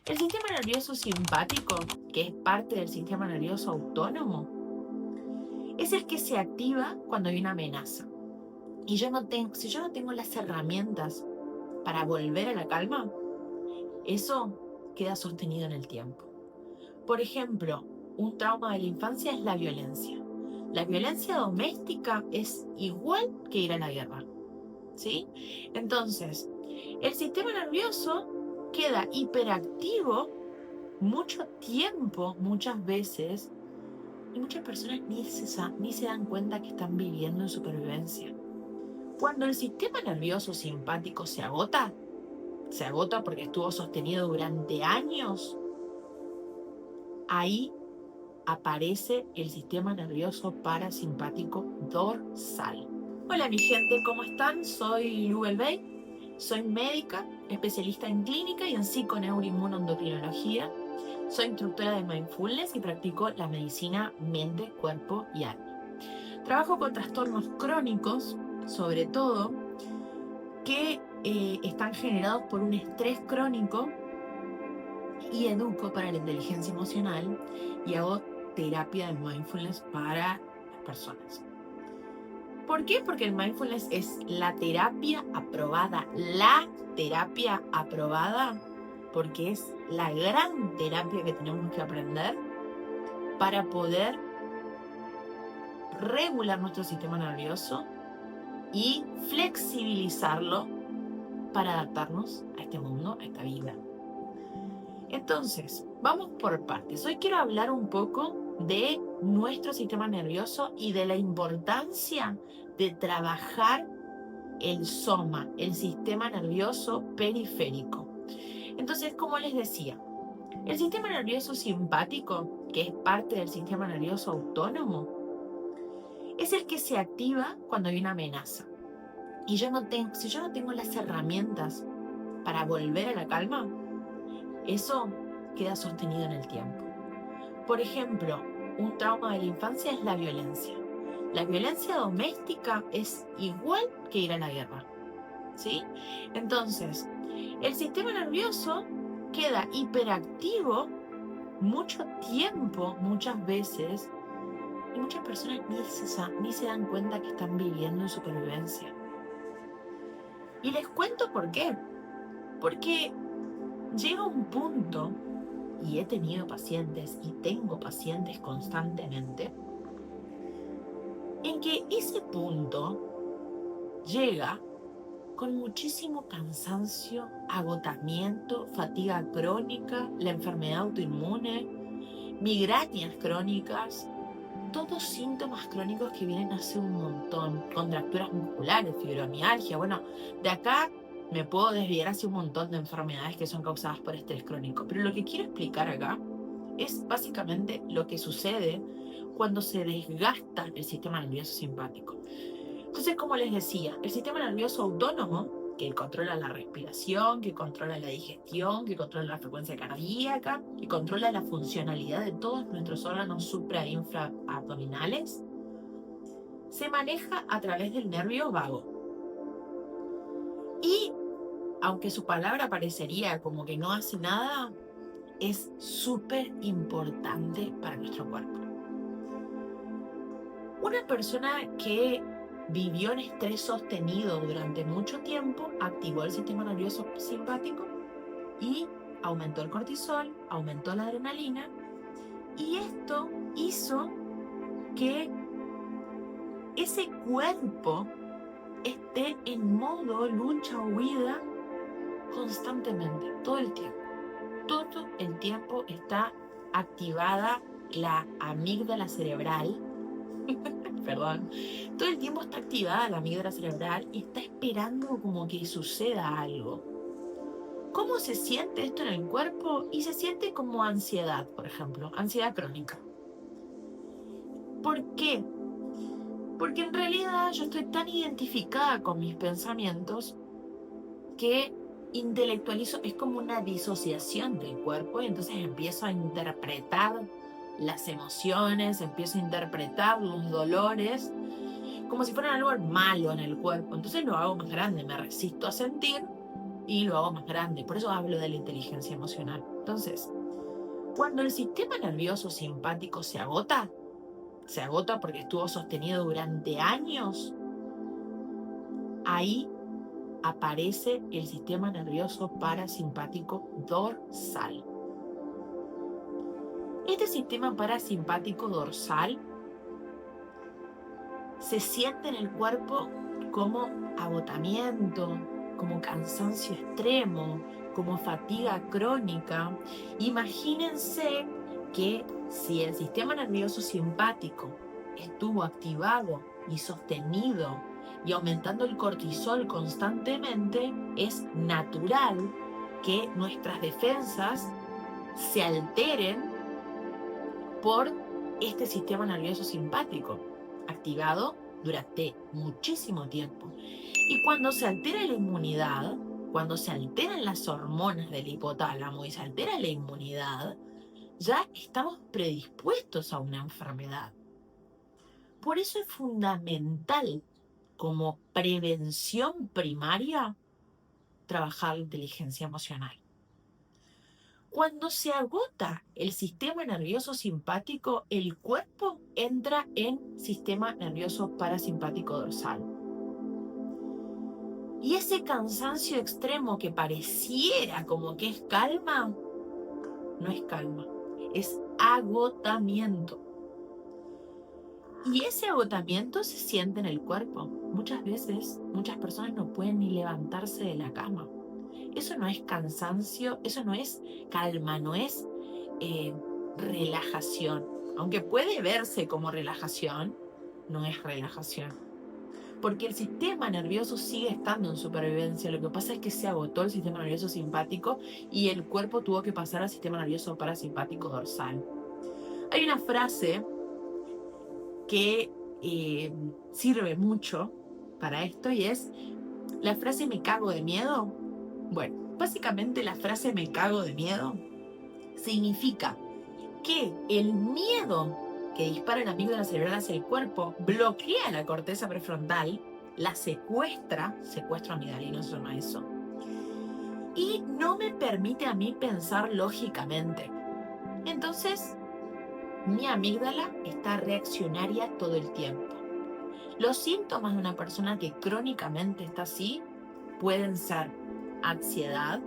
El sistema nervioso simpático, que es parte del sistema nervioso autónomo, es el que se activa cuando hay una amenaza. Y si yo no tengo las herramientas para volver a la calma, eso queda sostenido en el tiempo. Por ejemplo, un trauma de la infancia es la violencia. La violencia doméstica es igual que ir a la guerra, ¿sí? Entonces, el sistema nervioso queda hiperactivo mucho tiempo, muchas veces, y muchas personas ni se dan cuenta que están viviendo en supervivencia. Cuando el sistema nervioso simpático se agota porque estuvo sostenido durante años, ahí aparece el sistema nervioso parasimpático dorsal. Hola mi gente, ¿cómo están? Soy Lu Belvey, soy médica, especialista en clínica y en psiconeuroinmunoendocrinología. Soy instructora de mindfulness y practico la medicina mente, cuerpo y alma. Trabajo con trastornos crónicos, sobre todo, que están generados por un estrés crónico, y educo para la inteligencia emocional y hago terapia de mindfulness para las personas. ¿Por qué? Porque el mindfulness es la terapia aprobada, porque es la gran terapia que tenemos que aprender para poder regular nuestro sistema nervioso y flexibilizarlo para adaptarnos a este mundo, a esta vida. Entonces, vamos por partes. Hoy quiero hablar un poco de nuestro sistema nervioso y de la importancia de trabajar el soma, el sistema nervioso periférico. Entonces, como les decía, el sistema nervioso simpático, que es parte del sistema nervioso autónomo, es el que se activa cuando hay una amenaza. Y si yo no tengo las herramientas para volver a la calma, eso queda sostenido en el tiempo. Por ejemplo, un trauma de la infancia es la violencia. La violencia doméstica es igual que ir a la guerra, ¿sí? Entonces, el sistema nervioso queda hiperactivo mucho tiempo, muchas veces, y muchas personas ni se dan cuenta que están viviendo en supervivencia. Y les cuento por qué. Porque llega un punto, y he tenido pacientes y tengo pacientes constantemente, en que ese punto llega con muchísimo cansancio, agotamiento, fatiga crónica, la enfermedad autoinmune, migrañas crónicas, todos síntomas crónicos que vienen hace un montón, contracturas musculares, fibromialgia. Bueno, de acá me puedo desviar hacia un montón de enfermedades que son causadas por estrés crónico, pero lo que quiero explicar acá es básicamente lo que sucede cuando se desgasta el sistema nervioso simpático. Entonces, como les decía, el sistema nervioso autónomo, que controla la respiración, que controla la digestión, que controla la frecuencia cardíaca, que controla la funcionalidad de todos nuestros órganos supra e infraabdominales, se maneja a través del nervio vago. Y, aunque su palabra parecería como que no hace nada, es súper importante para nuestro cuerpo. Una persona que vivió en estrés sostenido durante mucho tiempo activó el sistema nervioso simpático y aumentó el cortisol, aumentó la adrenalina, y esto hizo que ese cuerpo esté en modo lucha o huida constantemente, todo el tiempo. Todo el tiempo está activada la amígdala cerebral. Perdón. Todo el tiempo está activada la amígdala cerebral y está esperando como que suceda algo. ¿Cómo se siente esto en el cuerpo? Y se siente como ansiedad, por ejemplo, ansiedad crónica. ¿Por qué? Porque en realidad yo estoy tan identificada con mis pensamientos que intelectualizo, es como una disociación del cuerpo, y entonces empiezo a interpretar las emociones, empiezo a interpretar los dolores como si fueran algo malo en el cuerpo. Entonces lo hago más grande, me resisto a sentir y lo hago más grande. Por eso hablo de la inteligencia emocional. Entonces, cuando el sistema nervioso simpático se agota porque estuvo sostenido durante años, ahí aparece el sistema nervioso parasimpático dorsal. Este sistema parasimpático dorsal se siente en el cuerpo como agotamiento, como cansancio extremo, como fatiga crónica. Imagínense que si el sistema nervioso simpático estuvo activado y sostenido y aumentando el cortisol constantemente, es natural que nuestras defensas se alteren por este sistema nervioso simpático activado durante muchísimo tiempo. Y cuando se altera la inmunidad, cuando se alteran las hormonas del hipotálamo y se altera la inmunidad, ya estamos predispuestos a una enfermedad. Por eso es fundamental, como prevención primaria, trabajar la inteligencia emocional. Cuando se agota el sistema nervioso simpático, el cuerpo entra en sistema nervioso parasimpático dorsal. Y ese cansancio extremo que pareciera como que es calma, no es calma, es agotamiento. Y ese agotamiento se siente en el cuerpo. Muchas veces, muchas personas no pueden ni levantarse de la cama. Eso no es cansancio, eso no es calma, no es relajación. Aunque puede verse como relajación, no es relajación. Porque el sistema nervioso sigue estando en supervivencia. Lo que pasa es que se agotó el sistema nervioso simpático y el cuerpo tuvo que pasar al sistema nervioso parasimpático dorsal. Hay una frase que sirve mucho para esto y es la frase "me cago de miedo". Bueno, básicamente la frase "me cago de miedo" significa que el miedo que dispara la amígdala cerebral hacia el cuerpo bloquea la corteza prefrontal, la secuestra amigdalino se llama eso, y no me permite a mí pensar lógicamente. Entonces, mi amígdala está reaccionaria todo el tiempo. Los síntomas de una persona que crónicamente está así pueden ser ansiedad,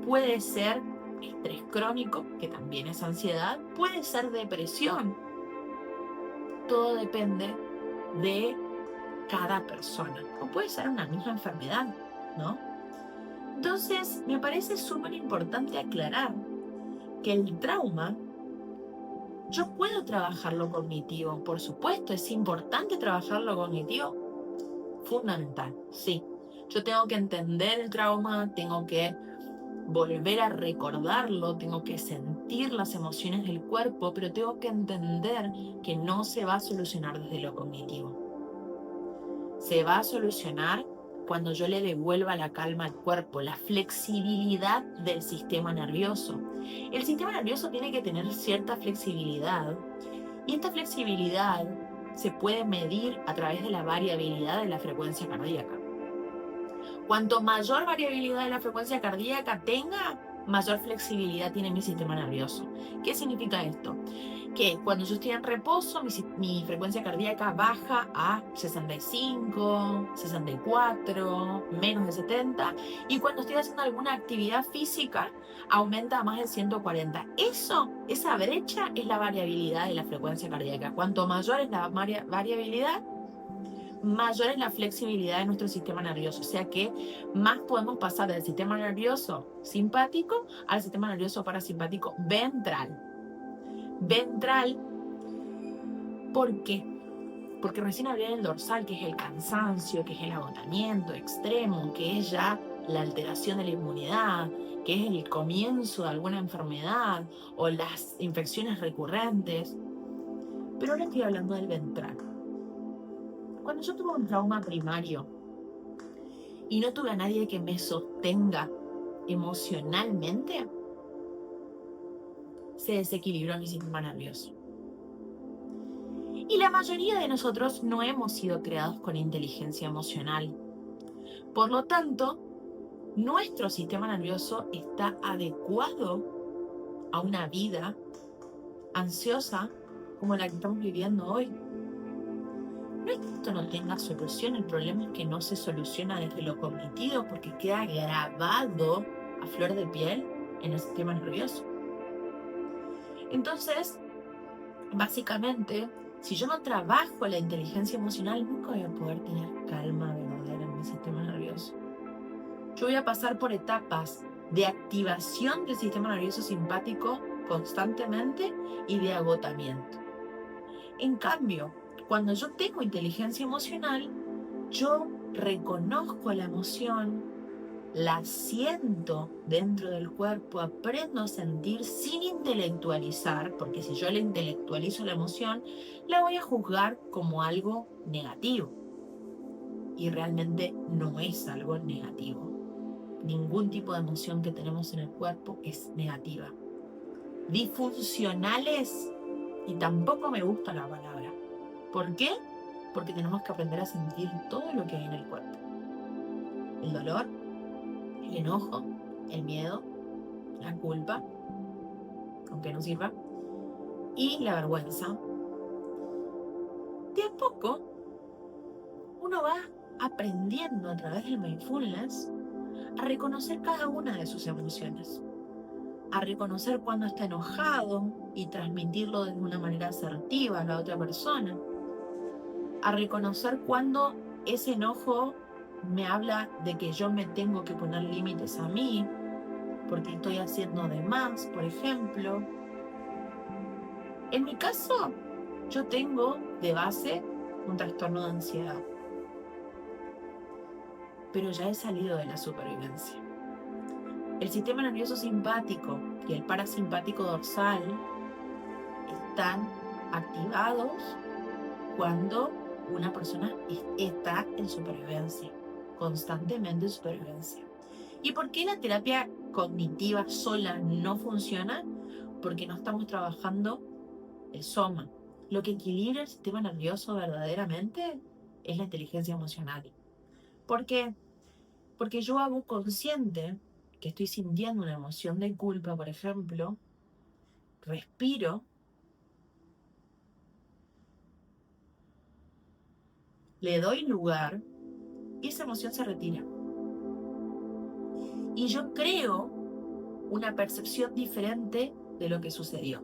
puede ser estrés crónico, que también es ansiedad, puede ser depresión. Todo depende de cada persona. O puede ser una misma enfermedad, ¿no? Entonces, me parece súper importante aclarar que el trauma, yo puedo trabajar lo cognitivo, por supuesto, es importante trabajar lo cognitivo, fundamental, sí. Yo tengo que entender el trauma, tengo que volver a recordarlo, tengo que sentir las emociones del cuerpo, pero tengo que entender que no se va a solucionar desde lo cognitivo. Se va a solucionar cuando yo le devuelva la calma al cuerpo, la flexibilidad del sistema nervioso. El sistema nervioso tiene que tener cierta flexibilidad y esta flexibilidad se puede medir a través de la variabilidad de la frecuencia cardíaca. Cuanto mayor variabilidad de la frecuencia cardíaca tenga, mayor flexibilidad tiene mi sistema nervioso. ¿Qué significa esto? Que cuando yo estoy en reposo, mi frecuencia cardíaca baja a 65, 64, menos de 70, y cuando estoy haciendo alguna actividad física, aumenta a más de 140. Esa brecha es la variabilidad de la frecuencia cardíaca. Cuanto mayor es la variabilidad, mayor es la flexibilidad de nuestro sistema nervioso, o sea que más podemos pasar del sistema nervioso simpático al sistema nervioso parasimpático ventral. Ventral, ¿por qué? Porque recién hablé del dorsal, que es el cansancio, que es el agotamiento extremo, que es ya la alteración de la inmunidad, que es el comienzo de alguna enfermedad o las infecciones recurrentes. Pero ahora estoy hablando del ventral. Cuando yo tuve un trauma primario y no tuve a nadie que me sostenga emocionalmente, se desequilibró mi sistema nervioso. Y la mayoría de nosotros no hemos sido creados con inteligencia emocional. Por lo tanto, nuestro sistema nervioso está adecuado a una vida ansiosa como la que estamos viviendo hoy. No es que esto no tenga solución, el problema es que no se soluciona desde lo cognitivo porque queda grabado a flor de piel en el sistema nervioso. Entonces, básicamente, si yo no trabajo la inteligencia emocional, nunca voy a poder tener calma verdadera en mi sistema nervioso. Yo voy a pasar por etapas de activación del sistema nervioso simpático constantemente y de agotamiento. En cambio, cuando yo tengo inteligencia emocional, yo reconozco la emoción, la siento dentro del cuerpo, aprendo a sentir sin intelectualizar, porque si yo le intelectualizo la emoción, la voy a juzgar como algo negativo. Y realmente no es algo negativo. Ningún tipo de emoción que tenemos en el cuerpo es negativa. Disfuncionales, y tampoco me gusta la palabra. ¿Por qué? Porque tenemos que aprender a sentir todo lo que hay en el cuerpo. El dolor, el enojo, el miedo, la culpa, aunque no sirva, y la vergüenza. De a poco, uno va aprendiendo a través del mindfulness a reconocer cada una de sus emociones, a reconocer cuando está enojado y transmitirlo de una manera asertiva a la otra persona, a reconocer cuando ese enojo me habla de que yo me tengo que poner límites a mí, porque estoy haciendo de más, por ejemplo. En mi caso, yo tengo de base un trastorno de ansiedad, pero ya he salido de la supervivencia. El sistema nervioso simpático y el parasimpático dorsal están activados cuando una persona está en supervivencia, constantemente en supervivencia. ¿Y por qué la terapia cognitiva sola no funciona? Porque no estamos trabajando el soma. Lo que equilibra el sistema nervioso verdaderamente es la inteligencia emocional. ¿Por qué? Porque yo hago consciente que estoy sintiendo una emoción de culpa, por ejemplo, respiro, le doy lugar y esa emoción se retira. Y yo creo una percepción diferente de lo que sucedió.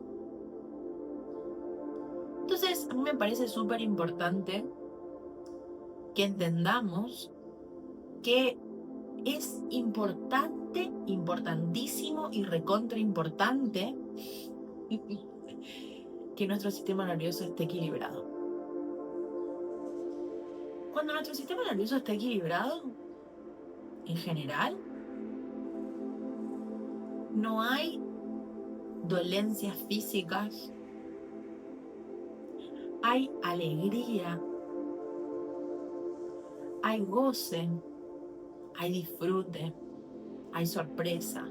Entonces, a mí me parece súper importante que entendamos que es importante, importantísimo y recontra importante que nuestro sistema nervioso esté equilibrado. Cuando nuestro sistema nervioso está equilibrado, en general, no hay dolencias físicas, hay alegría, hay goce, hay disfrute, hay sorpresa,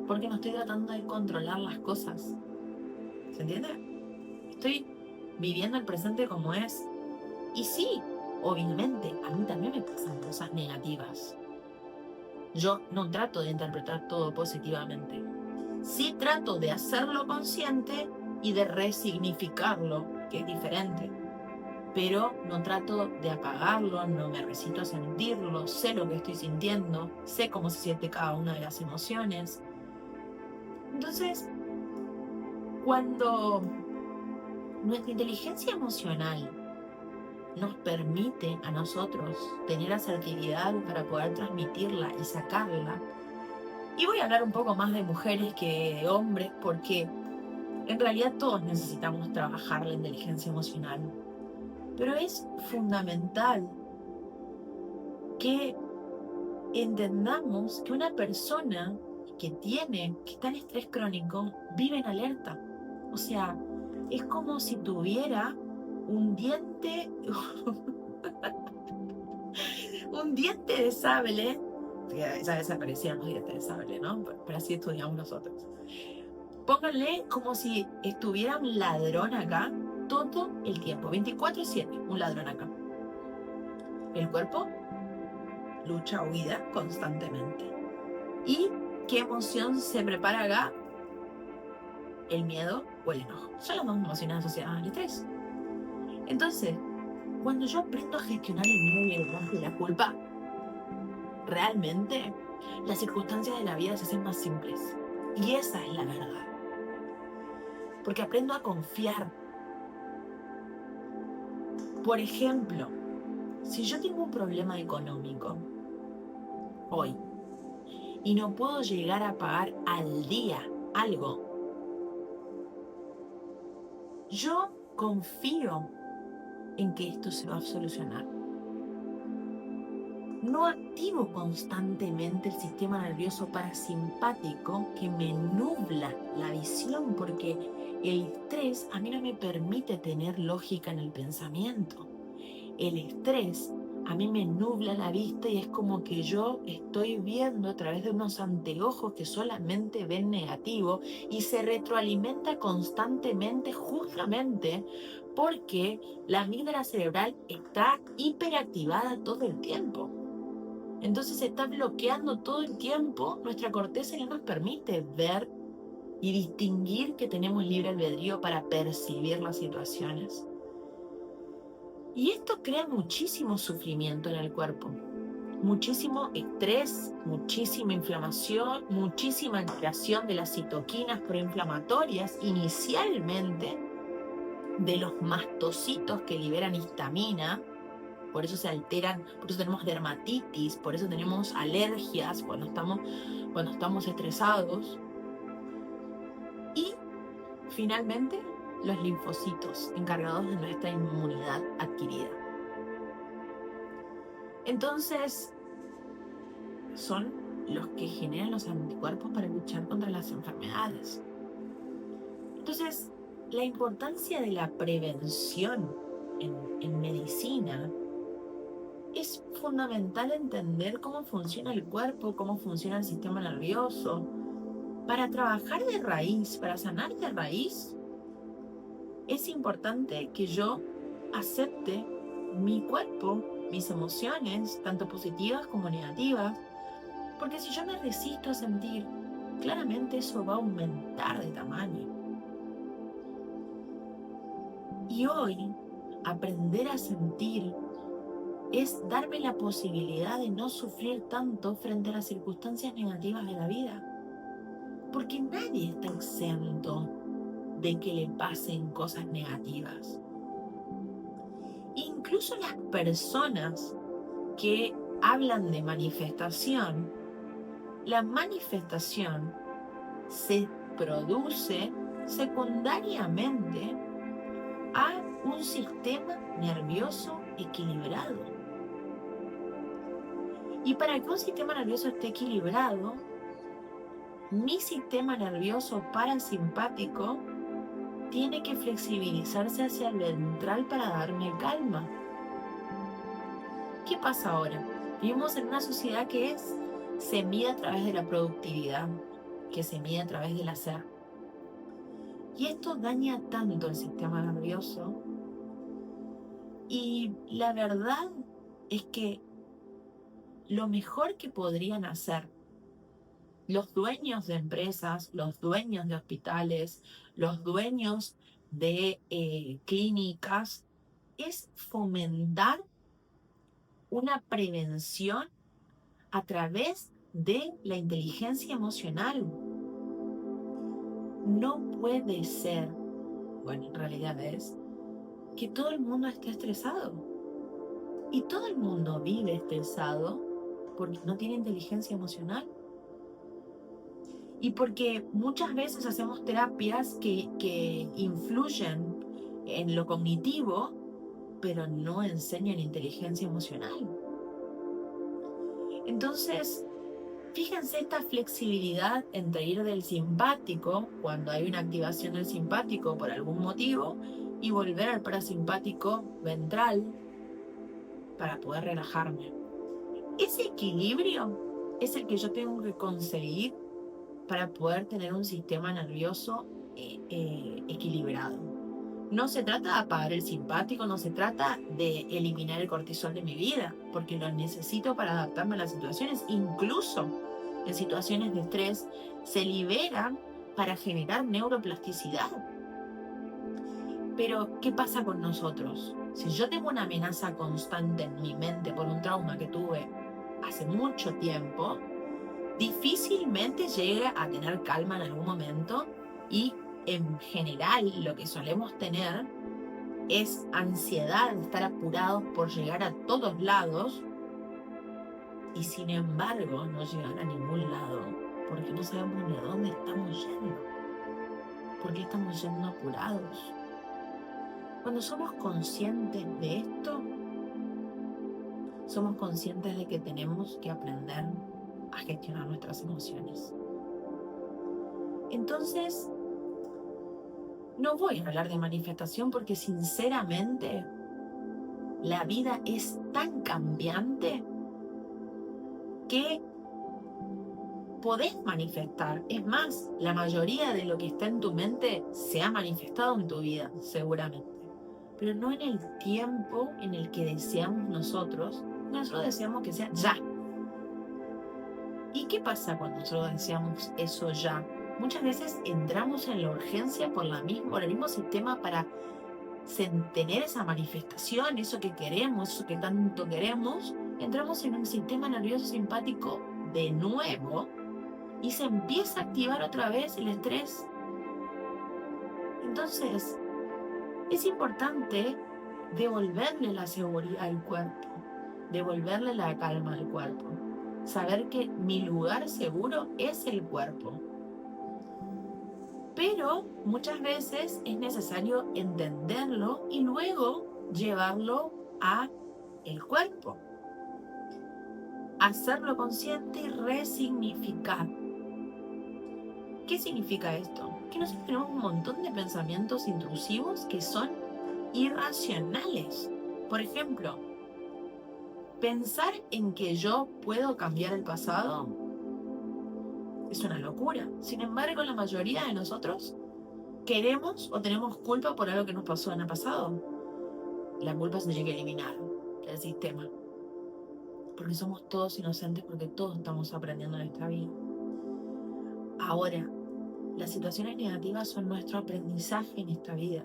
porque no estoy tratando de controlar las cosas. ¿Se entiende? Estoy viviendo el presente como es. Y sí, obviamente, a mí también me pasan cosas negativas. Yo no trato de interpretar todo positivamente. Sí trato de hacerlo consciente y de resignificarlo, que es diferente. Pero no trato de apagarlo, no me resisto a sentirlo, sé lo que estoy sintiendo, sé cómo se siente cada una de las emociones. Entonces, cuando nuestra inteligencia emocional nos permite a nosotros tener asertividad para poder transmitirla y sacarla, y voy a hablar un poco más de mujeres que de hombres, porque en realidad todos necesitamos trabajar la inteligencia emocional. Pero es fundamental que entendamos que una persona que está en estrés crónico vive en alerta. O sea, es como si tuviera un diente, un diente de sable. Ya desaparecieron los dientes de sable, ¿no? Pero así estudiamos nosotros. Pónganle como si estuviera un ladrón acá todo el tiempo, 24/7, un ladrón acá. El cuerpo lucha, huida constantemente. ¿Y qué emoción se prepara acá? El miedo o el enojo. Son las dos emociones asociadas al estrés. Entonces, cuando yo aprendo a gestionar el miedo y el enojo y la culpa, realmente las circunstancias de la vida se hacen más simples. Y esa es la verdad. Porque aprendo a confiar. Por ejemplo, si yo tengo un problema económico hoy y no puedo llegar a pagar al día algo, yo confío en que esto se va a solucionar. No activo constantemente el sistema nervioso parasimpático que me nubla la visión, porque el estrés a mí no me permite tener lógica en el pensamiento. El estrés a mí me nubla la vista y es como que yo estoy viendo a través de unos anteojos que solamente ven negativo y se retroalimenta constantemente, justamente porque la amígdala cerebral está hiperactivada todo el tiempo. Entonces se está bloqueando todo el tiempo nuestra corteza y no nos permite ver y distinguir que tenemos libre albedrío para percibir las situaciones. Y esto crea muchísimo sufrimiento en el cuerpo, muchísimo estrés, muchísima inflamación, muchísima creación de las citoquinas proinflamatorias inicialmente, de los mastocitos que liberan histamina. Por eso se alteran, por eso tenemos dermatitis, por eso tenemos alergias cuando estamos estresados. Y finalmente, los linfocitos encargados de nuestra inmunidad adquirida. Entonces, son los que generan los anticuerpos para luchar contra las enfermedades. Entonces, la importancia de la prevención en medicina es fundamental entender cómo funciona el cuerpo, cómo funciona el sistema nervioso. Para trabajar de raíz, para sanar de raíz, es importante que yo acepte mi cuerpo, mis emociones, tanto positivas como negativas, porque si yo me resisto a sentir, claramente eso va a aumentar de tamaño. Y hoy, aprender a sentir es darme la posibilidad de no sufrir tanto frente a las circunstancias negativas de la vida. Porque nadie está exento de que le pasen cosas negativas. Incluso las personas que hablan de manifestación, la manifestación se produce secundariamente a un sistema nervioso equilibrado. Y para que un sistema nervioso esté equilibrado, mi sistema nervioso parasimpático tiene que flexibilizarse hacia el ventral para darme calma. ¿Qué pasa ahora? Vivimos en una sociedad que se mide a través de la productividad, que se mide a través del hacer. Y esto daña tanto el sistema nervioso. Y la verdad es que lo mejor que podrían hacer los dueños de empresas, los dueños de hospitales, los dueños de clínicas, es fomentar una prevención a través de la inteligencia emocional. No puede ser, bueno, en realidad es, que todo el mundo esté estresado. Y todo el mundo vive estresado porque no tiene inteligencia emocional. Y porque muchas veces hacemos terapias que influyen en lo cognitivo, pero no enseñan inteligencia emocional. Entonces, fíjense esta flexibilidad entre ir del simpático, cuando hay una activación del simpático por algún motivo, y volver al parasimpático ventral para poder relajarme. Ese equilibrio es el que yo tengo que conseguir para poder tener un sistema nervioso equilibrado. No se trata de apagar el simpático, no se trata de eliminar el cortisol de mi vida, porque lo necesito para adaptarme a las situaciones. Incluso en situaciones de estrés, se liberan para generar neuroplasticidad. Pero, ¿qué pasa con nosotros? Si yo tengo una amenaza constante en mi mente por un trauma que tuve hace mucho tiempo, difícilmente llegue a tener calma en algún momento y en general lo que solemos tener es ansiedad de estar apurados por llegar a todos lados y sin embargo no llegar a ningún lado porque no sabemos ni a dónde estamos yendo, porque estamos yendo apurados. Cuando somos conscientes de esto, somos conscientes de que tenemos que aprender a gestionar nuestras emociones. Entonces, no voy a hablar de manifestación porque sinceramente la vida es tan cambiante que podés manifestar. Es más, la mayoría de lo que está en tu mente se ha manifestado en tu vida, seguramente. Pero no en el tiempo en el que deseamos nosotros. Nosotros deseamos que sea ya. ¿Y qué pasa cuando nosotros deseamos eso ya? Muchas veces entramos en la urgencia por el mismo sistema para tener esa manifestación, eso que queremos, eso que tanto queremos. Entramos en un sistema nervioso simpático de nuevo y se empieza a activar otra vez el estrés. Entonces, es importante devolverle la seguridad al cuerpo, devolverle la calma al cuerpo. Saber que mi lugar seguro es el cuerpo. Pero muchas veces es necesario entenderlo y luego llevarlo a el cuerpo. Hacerlo consciente y resignificar. ¿Qué significa esto? Que nosotros tenemos un montón de pensamientos intrusivos que son irracionales. Por ejemplo, pensar en que yo puedo cambiar el pasado es una locura. Sin embargo, la mayoría de nosotros queremos o tenemos culpa por algo que nos pasó en el pasado. La culpa se tiene que eliminar del sistema. Porque somos todos inocentes, porque todos estamos aprendiendo en esta vida. Ahora, las situaciones negativas son nuestro aprendizaje en esta vida.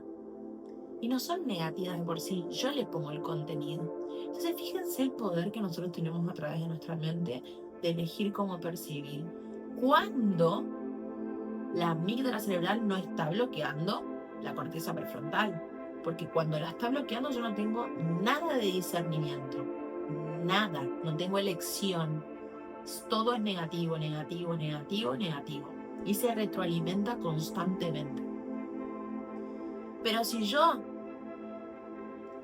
Y no son negativas de por sí, yo le pongo el contenido. Entonces fíjense el poder que nosotros tenemos a través de nuestra mente de elegir cómo percibir. Cuando la amígdala cerebral no está bloqueando la corteza prefrontal. Porque cuando la está bloqueando yo no tengo nada de discernimiento. Nada, no tengo elección. Todo es negativo, negativo, negativo, negativo. Y se retroalimenta constantemente. Pero si yo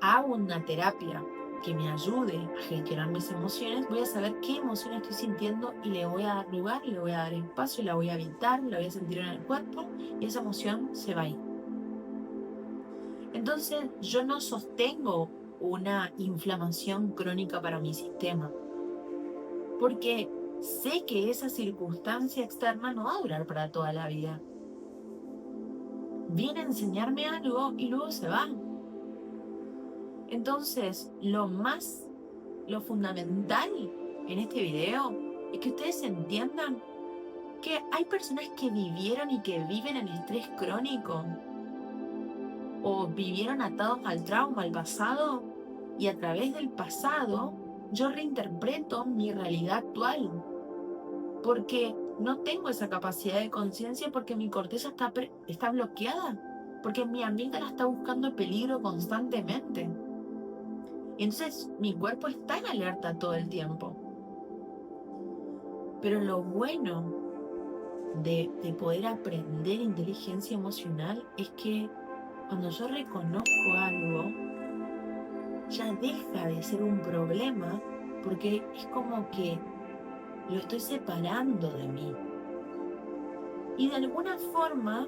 hago una terapia que me ayude a gestionar mis emociones, voy a saber qué emoción estoy sintiendo y le voy a dar lugar, le voy a dar espacio, la voy a habitar, la voy a sentir en el cuerpo y esa emoción se va a ir. Entonces yo no sostengo una inflamación crónica para mi sistema, porque sé que esa circunstancia externa no va a durar para toda la vida. Viene a enseñarme algo y luego se va. Entonces, lo fundamental en este video es que ustedes entiendan que hay personas que vivieron y que viven en estrés crónico o vivieron atados al trauma, al pasado, y a través del pasado yo reinterpreto mi realidad actual porque no tengo esa capacidad de conciencia, porque mi corteza está bloqueada, porque mi amígdala está buscando peligro constantemente. Entonces mi cuerpo está en alerta todo el tiempo. Pero lo bueno de poder aprender inteligencia emocional es que cuando yo reconozco algo, ya deja de ser un problema, porque es como que lo estoy separando de mí. Y de alguna forma,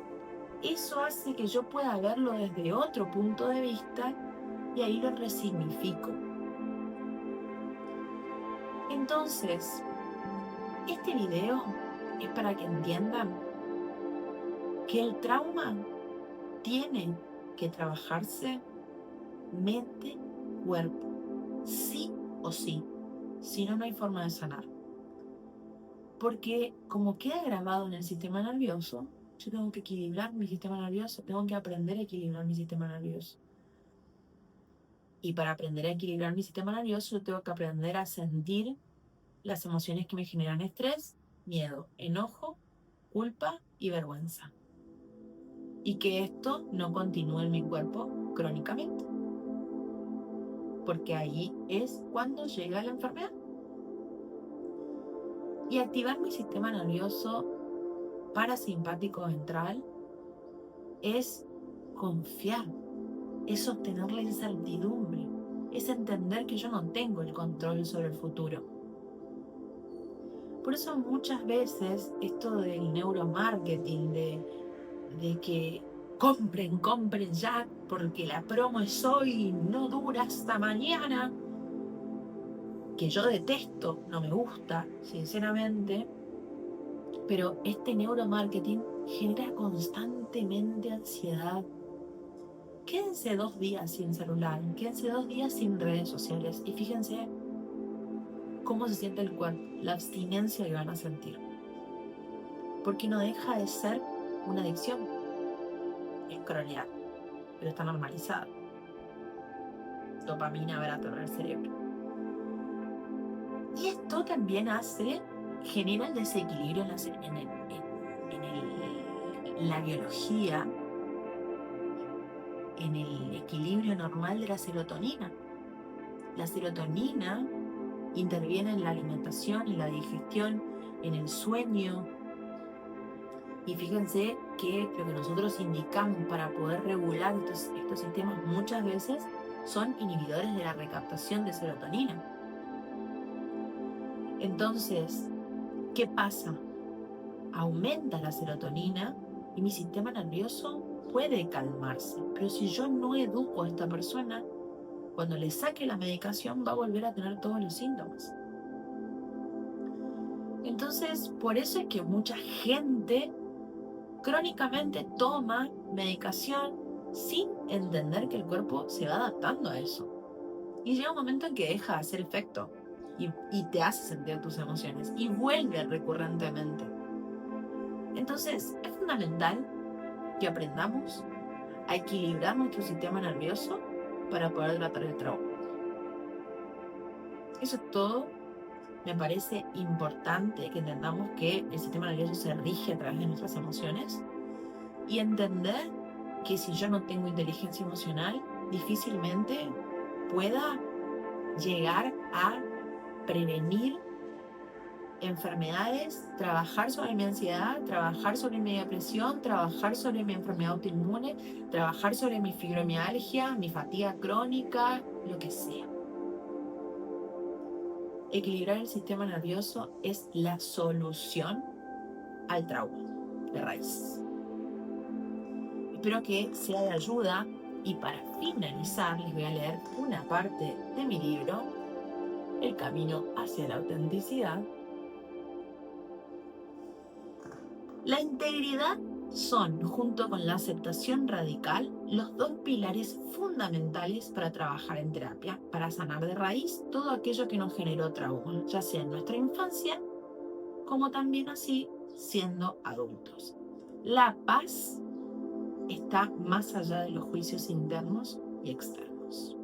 eso hace que yo pueda verlo desde otro punto de vista y ahí lo resignifico. Entonces, este video es para que entiendan que el trauma tiene que trabajarse mente, cuerpo, sí o sí. Si no, no hay forma de sanar. Porque como queda grabado en el sistema nervioso, yo tengo que equilibrar mi sistema nervioso, tengo que aprender a equilibrar mi sistema nervioso. Y para aprender a equilibrar mi sistema nervioso, yo tengo que aprender a sentir las emociones que me generan estrés, miedo, enojo, culpa y vergüenza. Y que esto no continúe en mi cuerpo crónicamente. Porque ahí es cuando llega la enfermedad. Y activar mi sistema nervioso parasimpático ventral es confiar, es sostener la incertidumbre, es entender que yo no tengo el control sobre el futuro. Por eso muchas veces esto del neuromarketing, de que compren ya, porque la promo es hoy, no dura hasta mañana, que yo detesto, no me gusta, sinceramente, pero este neuromarketing genera constantemente ansiedad. Quédense 2 días sin celular, quédense 2 días sin redes sociales y fíjense cómo se siente el cuerpo, la abstinencia que van a sentir. Porque no deja de ser una adicción. Es crueldad, pero está normalizada. Dopamina barata para el cerebro. Y esto también genera el desequilibrio en la biología, en el equilibrio normal de la serotonina. La serotonina interviene en la alimentación, en la digestión, en el sueño. Y fíjense que lo que nosotros indicamos para poder regular estos sistemas muchas veces son inhibidores de la recaptación de serotonina. Entonces, ¿qué pasa? Aumenta la serotonina y mi sistema nervioso puede calmarse. Pero si yo no educo a esta persona, cuando le saque la medicación va a volver a tener todos los síntomas. Entonces, por eso es que mucha gente crónicamente toma medicación sin entender que el cuerpo se va adaptando a eso. Y llega un momento en que deja de hacer efecto y te hace sentir tus emociones y vuelve recurrentemente. Entonces, es fundamental que aprendamos a equilibrar nuestro sistema nervioso para poder tratar el trauma. Eso es todo. Me parece importante que entendamos que el sistema nervioso se rige a través de nuestras emociones y entender que si yo no tengo inteligencia emocional, difícilmente pueda llegar a prevenir enfermedades, trabajar sobre mi ansiedad, trabajar sobre mi depresión, trabajar sobre mi enfermedad autoinmune, trabajar sobre mi fibromialgia, mi fatiga crónica, lo que sea. Equilibrar el sistema nervioso es la solución al trauma de raíz. Espero que sea de ayuda y para finalizar les voy a leer una parte de mi libro, El camino hacia la autenticidad. La integridad son, junto con la aceptación radical, los 2 pilares fundamentales para trabajar en terapia, para sanar de raíz todo aquello que nos generó trauma, ya sea en nuestra infancia, como también así siendo adultos. La paz está más allá de los juicios internos y externos.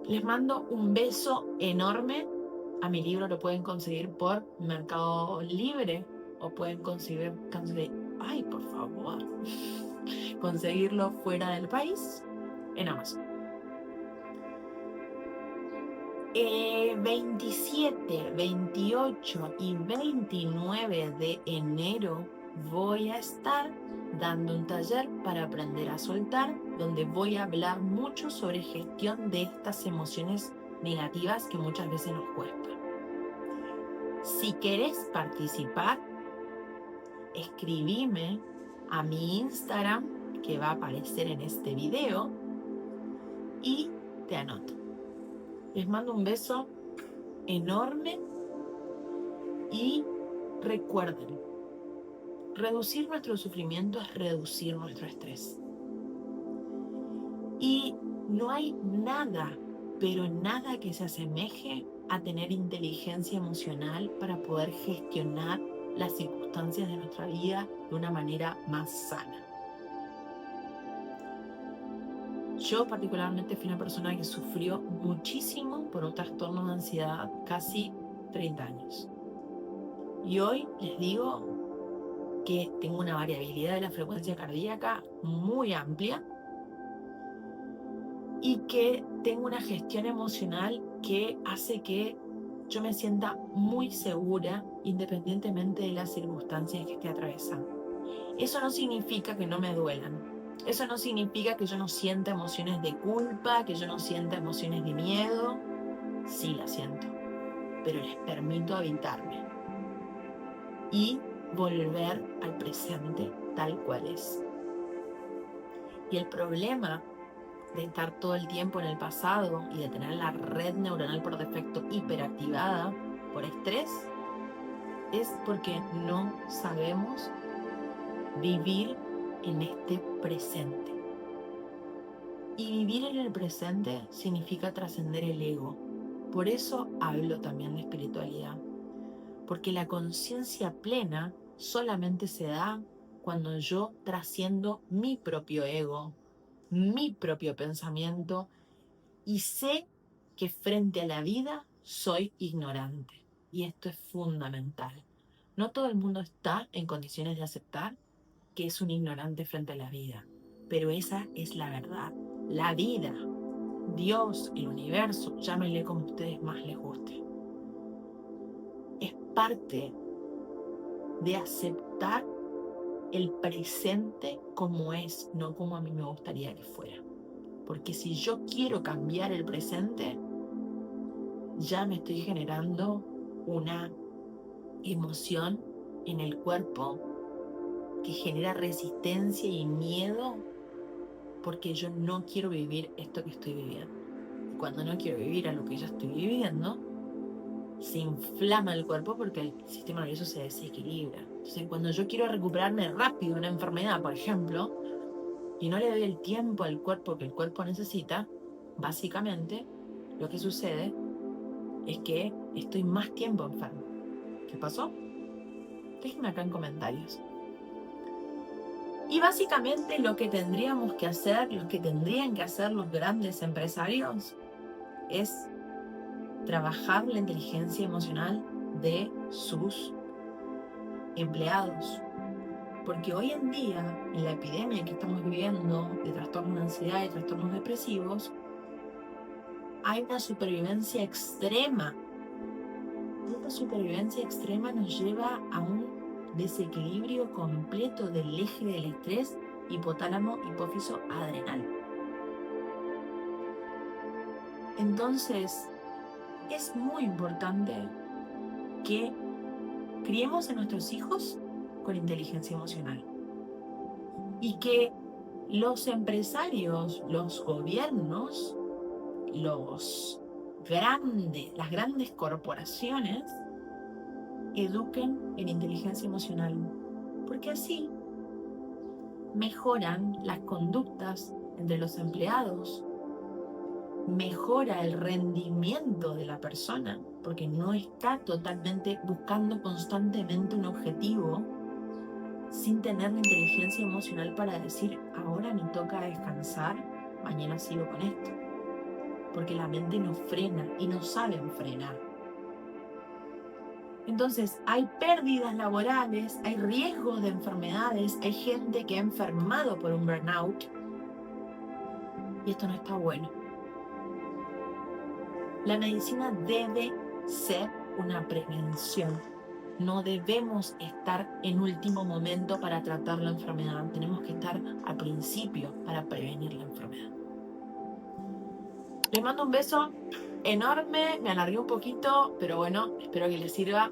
Les mando un beso enorme. A mi libro lo pueden conseguir por Mercado Libre o pueden conseguirlo fuera del país en Amazon. 27, 28 y 29 de enero voy a estar dando un taller para aprender a soltar, donde voy a hablar mucho sobre gestión de estas emociones negativas que muchas veces nos cuestan. Si querés participar, escribime a mi Instagram, que va a aparecer en este video, y te anoto. Les mando un beso enorme y recuerden, reducir nuestro sufrimiento es reducir nuestro estrés. Y no hay nada, pero nada que se asemeje a tener inteligencia emocional para poder gestionar las circunstancias de nuestra vida de una manera más sana. Yo particularmente fui una persona que sufrió muchísimo por un trastorno de ansiedad casi 30 años. Y hoy les digo que tengo una variabilidad de la frecuencia cardíaca muy amplia y que tengo una gestión emocional que hace que yo me sienta muy segura independientemente de las circunstancias que esté atravesando. Eso no significa que no me duelan. Eso no significa que yo no sienta emociones de culpa, que yo no sienta emociones de miedo. Sí las siento, pero les permito habitarme y volver al presente tal cual es. Y el problema de estar todo el tiempo en el pasado y de tener la red neuronal por defecto hiperactivada por estrés es porque no sabemos vivir en este presente. Y vivir en el presente significa trascender el ego. Por eso hablo también de espiritualidad. Porque la conciencia plena solamente se da cuando yo trasciendo mi propio ego, mi propio pensamiento y sé que frente a la vida soy ignorante. Y esto es fundamental. No todo el mundo está en condiciones de aceptar que es un ignorante frente a la vida, pero esa es la verdad. La vida, Dios, el universo, llámenle como a ustedes más les guste, es parte de aceptar el presente como es, no como a mí me gustaría que fuera. Porque si yo quiero cambiar el presente, ya me estoy generando una emoción en el cuerpo que genera resistencia y miedo porque yo no quiero vivir esto que estoy viviendo. Y cuando no quiero vivir a lo que yo estoy viviendo, se inflama el cuerpo porque el sistema nervioso se desequilibra. Entonces, cuando yo quiero recuperarme rápido de una enfermedad, por ejemplo, y no le doy el tiempo al cuerpo que el cuerpo necesita, básicamente lo que sucede es que estoy más tiempo enfermo. ¿Qué pasó? Déjenme acá en comentarios. Y básicamente lo que tendríamos que hacer, lo que tendrían que hacer los grandes empresarios es trabajar la inteligencia emocional de sus empleados. Porque hoy en día, en la epidemia que estamos viviendo de trastornos de ansiedad y trastornos depresivos, hay una supervivencia extrema. Y esta supervivencia extrema nos lleva a un desequilibrio completo del eje del estrés hipotálamo, hipófiso, adrenal. Entonces, es muy importante que criemos a nuestros hijos con inteligencia emocional y que los empresarios, los gobiernos, las grandes corporaciones eduquen en inteligencia emocional, porque así mejoran las conductas entre los empleados, mejora el rendimiento de la persona, porque no está totalmente buscando constantemente un objetivo sin tener la inteligencia emocional para decir, ahora me toca descansar, mañana sigo con esto. Porque la mente no frena y no saben frenar. Entonces, hay pérdidas laborales, hay riesgos de enfermedades, hay gente que ha enfermado por un burnout y esto no está bueno. La medicina debe ser una prevención. No debemos estar en último momento para tratar la enfermedad. Tenemos que estar al principio para prevenir la enfermedad. Les mando un beso enorme, me alargué un poquito, pero bueno, espero que les sirva.